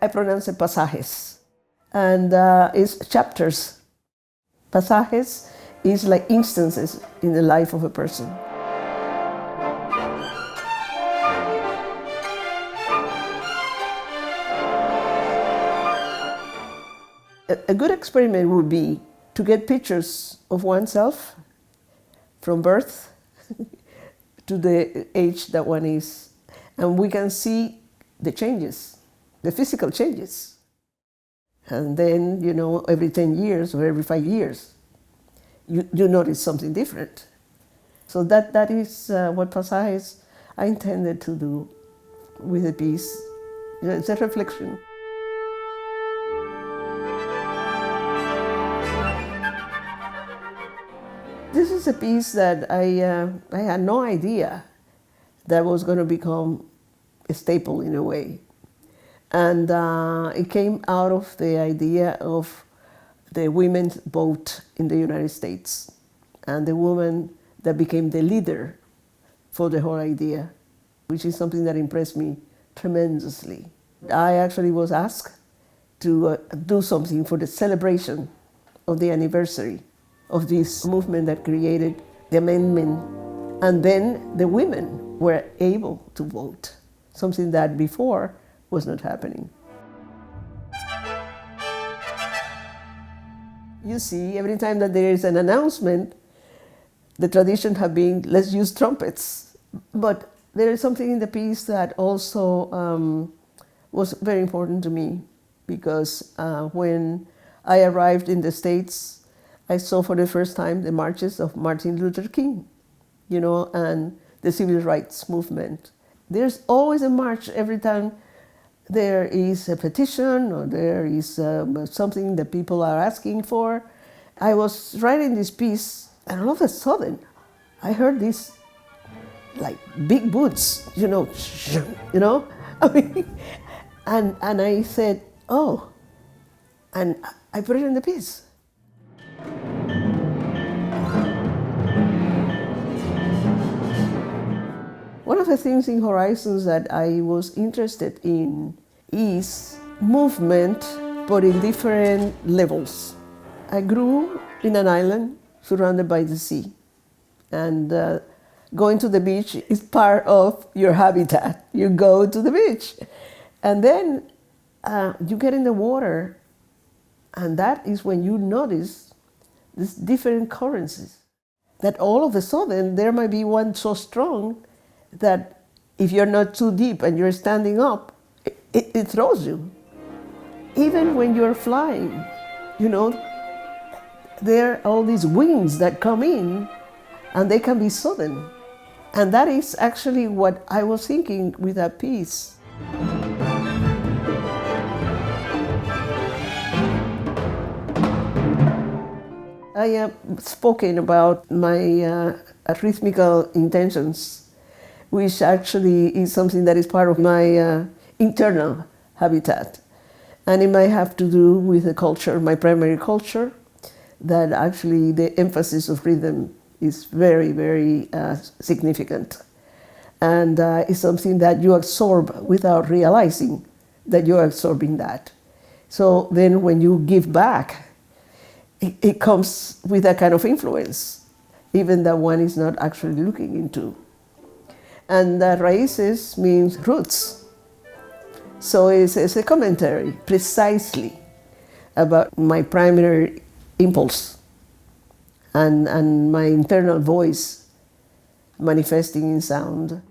I pronounce it pasajes, and it's chapters. Pasajes is like instances in the life of a person. A good experiment would be to get pictures of oneself from birth to the age that one is, and we can see the changes, the physical changes. And then, every 10 years or every 5 years, you notice something different. So that is what Pasajes I intended to do with the piece. It's a reflection. This is a piece that I had no idea that was going to become a staple in a way. And it came out of the idea of the women's vote in the United States and the woman that became the leader for the whole idea, which is something that impressed me tremendously. I actually was asked to do something for the celebration of the anniversary of this movement that created the amendment. And then the women were able to vote, something that before was not happening. You see, every time that there is an announcement, the tradition has been, let's use trumpets. But there is something in the piece that also was very important to me, because when I arrived in the States, I saw for the first time the marches of Martin Luther King, and the civil rights movement. There's always a march every time there is a petition or there is something that people are asking for. I was writing this piece, and all of a sudden, I heard these like big boots, I mean, and I said, oh, and I put it in the piece. One of the things in Horizons that I was interested in is movement, but in different levels. I grew in an island surrounded by the sea, and going to the beach is part of your habitat. You go to the beach, and then you get in the water, and that is when you notice these different currents. That all of a sudden there might be one so strong that if you're not too deep and you're standing up, it throws you. Even when you're flying, there are all these winds that come in, and they can be sudden. And that is actually what I was thinking with that piece. I have spoken about my rhythmical intentions, which actually is something that is part of my internal habitat. And it might have to do with the culture, my primary culture, that actually the emphasis of rhythm is very, very significant. And it's something that you absorb without realizing that you're absorbing that. So then when you give back, it comes with that kind of influence, even that one is not actually looking into. And raíces means roots. So it's a commentary precisely about my primary impulse and my internal voice manifesting in sound.